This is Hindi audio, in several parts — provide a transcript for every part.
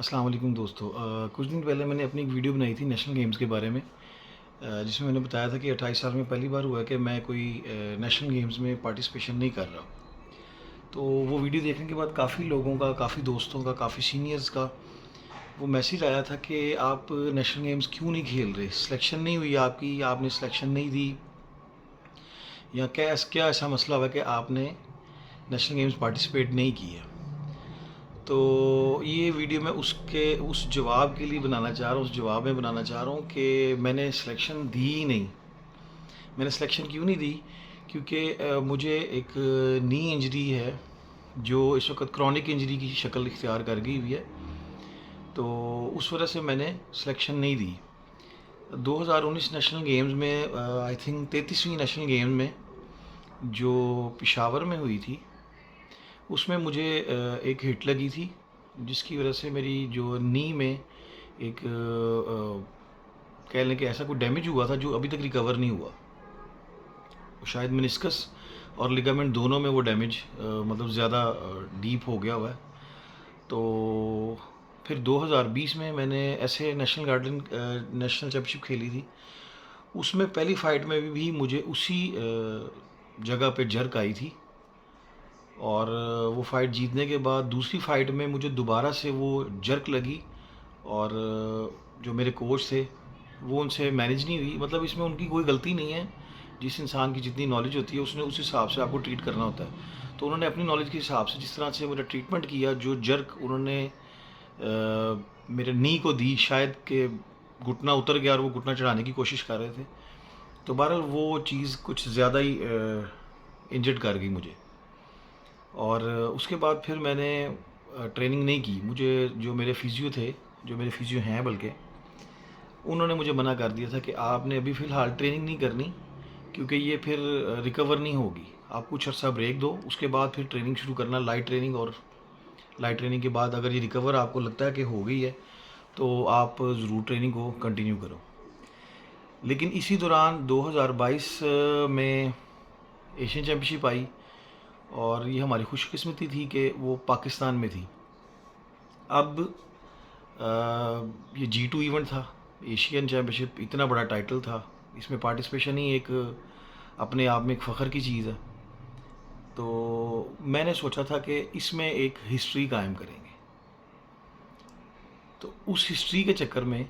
अस्सलाम वालेकुम दोस्तों। कुछ दिन पहले मैंने अपनी एक वीडियो बनाई थी नेशनल गेम्स के बारे में, जिसमें मैंने बताया था कि 28 साल में पहली बार हुआ है कि मैं कोई नेशनल गेम्स में पार्टिसिपेशन नहीं कर रहा। तो वो वीडियो देखने के बाद काफ़ी लोगों का, काफ़ी दोस्तों का, काफ़ी सीनियर्स का वो मैसेज आया था कि आप नेशनल गेम्स क्यों नहीं खेल रहे, सिलेक्शन नहीं हुई आपकी, या आपने सिलेक्शन नहीं दी, या क्या क्या ऐसा मसला हुआ कि आपने नेशनल गेम्स पार्टिसिपेट नहीं किया। तो ये वीडियो मैं उस जवाब के लिए बनाना चाह रहा हूँ, उस जवाब में बनाना चाह रहा हूँ कि मैंने सिलेक्शन दी ही नहीं। मैंने सिलेक्शन क्यों नहीं दी? क्योंकि मुझे एक नी इंजरी है जो इस वक्त क्रॉनिक इंजरी की शक्ल इख्तियार कर गई हुई है। तो उस वजह से मैंने सिलेक्शन नहीं दी। 2019 नेशनल गेम्स में, आई थिंक 33वीं नेशनल गेम में जो पेशावर में हुई थी, उसमें मुझे एक हिट लगी थी, जिसकी वजह से मेरी जो नी में एक कह लें कि ऐसा कोई डैमेज हुआ था जो अभी तक रिकवर नहीं हुआ। शायद मेनिस्कस और लिगामेंट दोनों में वो डैमेज मतलब ज़्यादा डीप हो गया हुआ है। तो फिर 2020 में मैंने ऐसे नेशनल चैम्पियनशिप खेली थी। उसमें पहली फ़ाइट में भी मुझे उसी जगह पे जर्क आई थी, और वो फ़ाइट जीतने के बाद दूसरी फ़ाइट में मुझे दोबारा से वो जर्क लगी, और जो मेरे कोच थे वो उनसे मैनेज नहीं हुई। मतलब इसमें उनकी कोई गलती नहीं है, जिस इंसान की जितनी नॉलेज होती है उसने उस हिसाब से आपको ट्रीट करना होता है। तो उन्होंने अपनी नॉलेज के हिसाब से जिस तरह से मेरा ट्रीटमेंट किया, जो जर्क उन्होंने मेरे नी को दी, शायद कि घुटना उतर गया और वो घुटना चढ़ाने की कोशिश कर रहे थे। तो बहरहाल वो चीज़ कुछ ज़्यादा ही इंजर्ड कर गई मुझे। और उसके बाद फिर मैंने ट्रेनिंग नहीं की। मुझे जो मेरे फिजियो थे, जो मेरे फिजियो हैं बल्कि, उन्होंने मुझे मना कर दिया था कि आपने अभी फ़िलहाल ट्रेनिंग नहीं करनी, क्योंकि ये फिर रिकवर नहीं होगी। आप कुछ अर्सा ब्रेक दो, उसके बाद फिर ट्रेनिंग शुरू करना, लाइट ट्रेनिंग। और लाइट ट्रेनिंग के बाद अगर ये रिकवर आपको लगता है कि हो गई है, तो आप ज़रूर ट्रेनिंग को कंटिन्यू करो। लेकिन इसी दौरान 2022 में एशियन चैम्पियनशिप आई, और ये हमारी खुशकिस्मती थी कि वो पाकिस्तान में थी। अब ये G2 इवेंट था, एशियन चैम्पियनशिप इतना बड़ा टाइटल था, इसमें पार्टिसिपेशन ही एक अपने आप में एक फ़ख्र की चीज़ है। तो मैंने सोचा था कि इसमें एक हिस्ट्री कायम करेंगे। तो उस हिस्ट्री के चक्कर में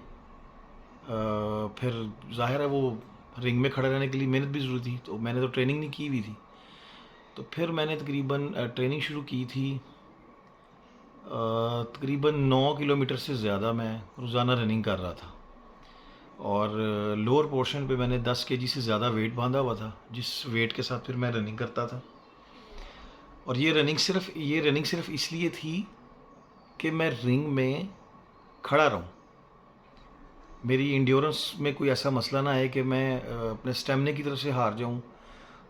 फिर ज़ाहिर है वो रिंग में खड़े रहने के लिए मेहनत भी ज़रूरी थी, तो मैंने तो ट्रेनिंग नहीं की हुई थी। तो फिर मैंने तकरीबन ट्रेनिंग शुरू की थी। तकरीबन 9 किलोमीटर से ज़्यादा मैं रोज़ाना रनिंग कर रहा था, और लोअर पोर्शन पे मैंने 10 केजी से ज़्यादा वेट बांधा हुआ था, जिस वेट के साथ फिर मैं रनिंग करता था। और ये रनिंग सिर्फ इसलिए थी कि मैं रिंग में खड़ा रहूं। मेरी इंड्योरेंस में कोई ऐसा मसला ना आए कि मैं अपने स्टेमिना की तरफ से हार जाऊं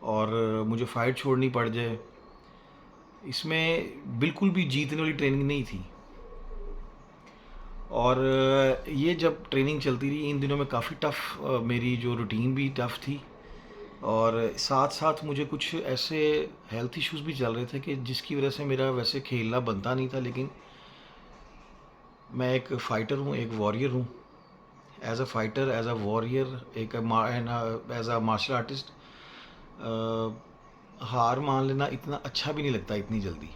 और मुझे फ़ाइट छोड़नी पड़ जाए। इसमें बिल्कुल भी जीतने वाली ट्रेनिंग नहीं थी। और ये जब ट्रेनिंग चलती रही, इन दिनों में काफ़ी टफ़ मेरी जो रूटीन भी टफ़ थी, और साथ साथ मुझे कुछ ऐसे हेल्थ इश्यूज़ भी चल रहे थे कि जिसकी वजह से मेरा वैसे खेलना बनता नहीं था। लेकिन मैं एक फ़ाइटर हूँ, एक वॉरियर हूँ। As a fighter, as a warrior, as a martial artist, हार मान लेना इतना अच्छा भी नहीं लगता इतनी जल्दी।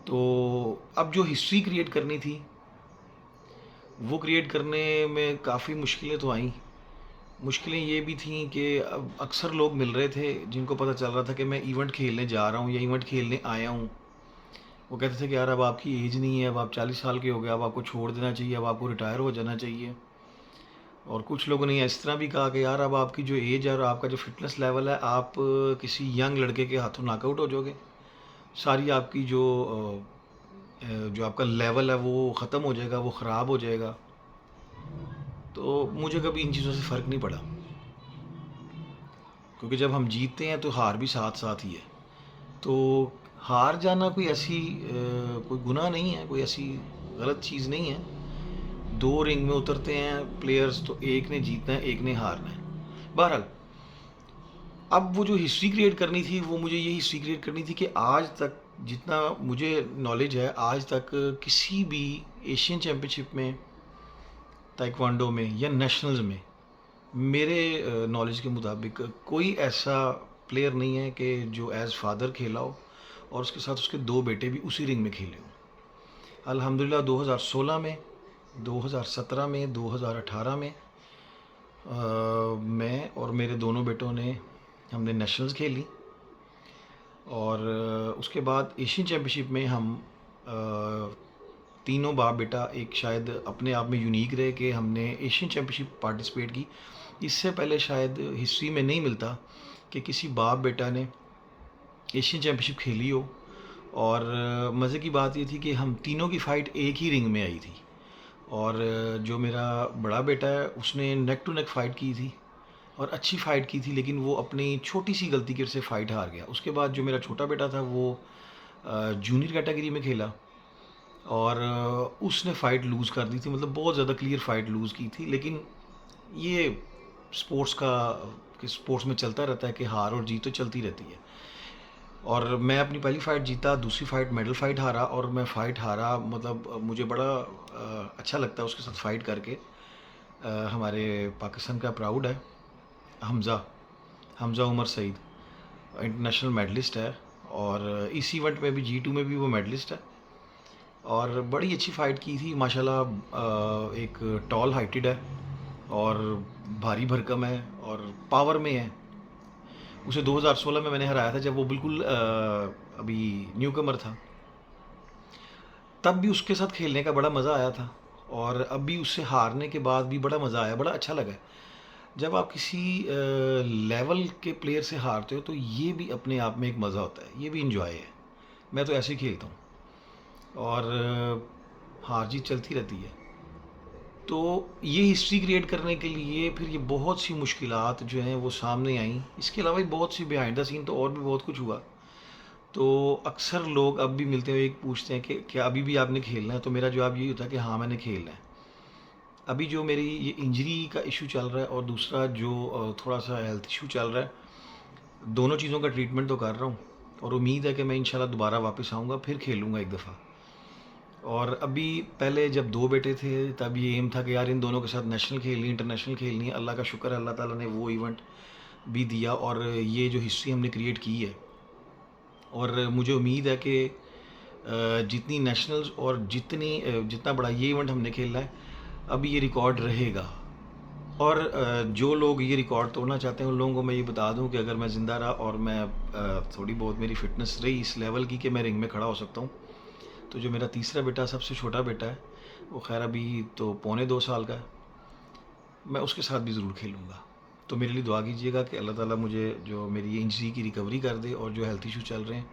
तो अब जो हिस्ट्री क्रिएट करनी थी, वो क्रिएट करने में काफ़ी मुश्किलें तो आईं। मुश्किलें ये भी थीं कि अब अक्सर लोग मिल रहे थे जिनको पता चल रहा था कि मैं इवेंट खेलने जा रहा हूँ या इवेंट खेलने आया हूँ। वो कहते थे कि यार अब आपकी एज नहीं है, अब आप 40 साल के हो गए, अब आपको छोड़ देना चाहिए, अब आपको रिटायर हो जाना चाहिए। और कुछ लोगों ने इस तरह भी कहा कि यार अब आपकी जो एज है और आपका जो फिटनेस लेवल है, आप किसी यंग लड़के के हाथों नॉकआउट हो जाओगे। सारी आपकी जो आपका लेवल है वो ख़त्म हो जाएगा, वो ख़राब हो जाएगा। तो मुझे कभी इन चीज़ों से फ़र्क नहीं पड़ा, क्योंकि जब हम जीतते हैं तो हार भी साथ साथ ही है। तो हार जाना कोई ऐसी कोई गुनाह नहीं है, कोई ऐसी गलत चीज़ नहीं है। दो रिंग में उतरते हैं प्लेयर्स, तो एक ने जीतना है, एक ने हारना है। बहरहाल, अब वो जो हिस्ट्री क्रिएट करनी थी, वो मुझे ये हिस्ट्री क्रिएट करनी थी कि आज तक जितना मुझे नॉलेज है आज तक किसी भी एशियन चैम्पियनशिप में, ताइक्वांडो में या नेशनल्स में, मेरे नॉलेज के मुताबिक कोई ऐसा प्लेयर नहीं है कि जो एज़ फादर खेला हो और उसके साथ उसके दो बेटे भी उसी रिंग में खेले हों। अल्हम्दुलिल्लाह 2016 में, 2017 में, 2018 में मैं और मेरे दोनों बेटों ने हमने नेशनल्स खेली और उसके बाद एशियन चैम्पियनशिप में हम तीनों बाप बेटा एक शायद अपने आप में यूनिक रहे कि हमने एशियन चैम्पियनशिप पार्टिसिपेट की। इससे पहले शायद हिस्ट्री में नहीं मिलता कि किसी बाप बेटा ने एशियन चैम्पियनशिप खेली हो। और मज़े की बात ये थी कि हम तीनों की फ़ाइट एक ही रिंग में आई थी और जो मेरा बड़ा बेटा है उसने नेक टू नेक फ़ाइट की थी और अच्छी फ़ाइट की थी, लेकिन वो अपनी छोटी सी गलती की वजह से फ़ाइट हार गया। उसके बाद जो मेरा छोटा बेटा था वो जूनियर कैटेगरी में खेला और उसने फ़ाइट लूज़ कर दी थी, मतलब बहुत ज़्यादा क्लियर फ़ाइट लूज़ की थी। लेकिन ये स्पोर्ट्स का कि स्पोर्ट्स में चलता रहता है कि हार और जीत तो चलती रहती है। और मैं अपनी पहली फ़ाइट जीता, दूसरी फ़ाइट मेडल फ़ाइट हारा और मैं फ़ाइट हारा, मतलब मुझे बड़ा अच्छा लगता है उसके साथ फ़ाइट करके। हमारे पाकिस्तान का प्राउड है हमज़ा, हमज़ा उमर सईद इंटरनेशनल मेडलिस्ट है और इस इवेंट में भी G2 में भी वो मेडलिस्ट है और बड़ी अच्छी फ़ाइट की थी माशाल्लाह। एक टॉल हाइटेड है और भारी भरकम है और पावर में है। उसे 2016 में मैंने हराया था जब वो बिल्कुल अभी न्यू कमर था। तब भी उसके साथ खेलने का बड़ा मज़ा आया था और अब भी उससे हारने के बाद भी बड़ा मज़ा आया, बड़ा अच्छा लगा। जब आप किसी लेवल के प्लेयर से हारते हो तो ये भी अपने आप में एक मज़ा होता है, ये भी इंजॉय है। मैं तो ऐसे ही खेलता हूँ और हार जीत चलती रहती है। तो ये हिस्ट्री क्रिएट करने के लिए फिर ये बहुत सी मुश्किलात जो हैं वो सामने आईं। इसके अलावा भी बहुत सी बिहाइंड द सीन तो और भी बहुत कुछ हुआ। तो अक्सर लोग अब भी मिलते हुए एक पूछते हैं कि क्या अभी भी आपने खेलना है? तो मेरा जवाब यही होता है कि हाँ, मैंने खेलना है। अभी जो मेरी ये इंजरी का इशू चल रहा है और दूसरा जो थोड़ा सा हेल्थ इशू चल रहा है, दोनों चीज़ों का ट्रीटमेंट तो कर रहा हूँ और उम्मीद है कि मैं इंशाल्लाह दोबारा वापस आऊँगा, फिर खेलूँगा एक दफ़ा। और अभी पहले जब दो बेटे थे तब ये एम था कि यार इन दोनों के साथ नेशनल खेलनी, इंटरनेशनल खेलनी है। अल्लाह का शुक्र है, अल्लाह ताला ने वो इवेंट भी दिया और ये जो हिस्ट्री हमने क्रिएट की है और मुझे उम्मीद है कि जितनी नेशनल्स और जितना बड़ा ये इवेंट हमने खेला है, अभी ये रिकॉर्ड रहेगा। और जो लोग ये रिकॉर्ड तोड़ना चाहते हैं उन लोगों को मैं ये बता दूं कि अगर मैं ज़िंदा रहा और मैं थोड़ी बहुत मेरी फ़िटनेस रही इस लेवल की कि मैं रिंग में खड़ा हो सकता हूँ, तो जो मेरा तीसरा बेटा, सबसे छोटा बेटा है, वो खैर अभी तो पौने 2 साल का है, मैं उसके साथ भी ज़रूर खेलूँगा। तो मेरे लिए दुआ कीजिएगा कि अल्लाह ताला मुझे जो मेरी ये इंजरी की रिकवरी कर दे और जो हेल्थ इशू चल रहे हैं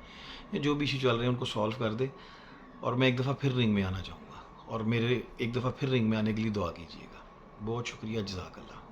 या जो भी इशू चल रहे हैं उनको सॉल्व कर दे और मैं एक दफ़ा फिर रिंग में आना चाहूँगा और मेरे एक दफ़ा फिर रिंग में आने के लिए दुआ कीजिएगा। बहुत शुक्रिया, जज़ाकल्लाह।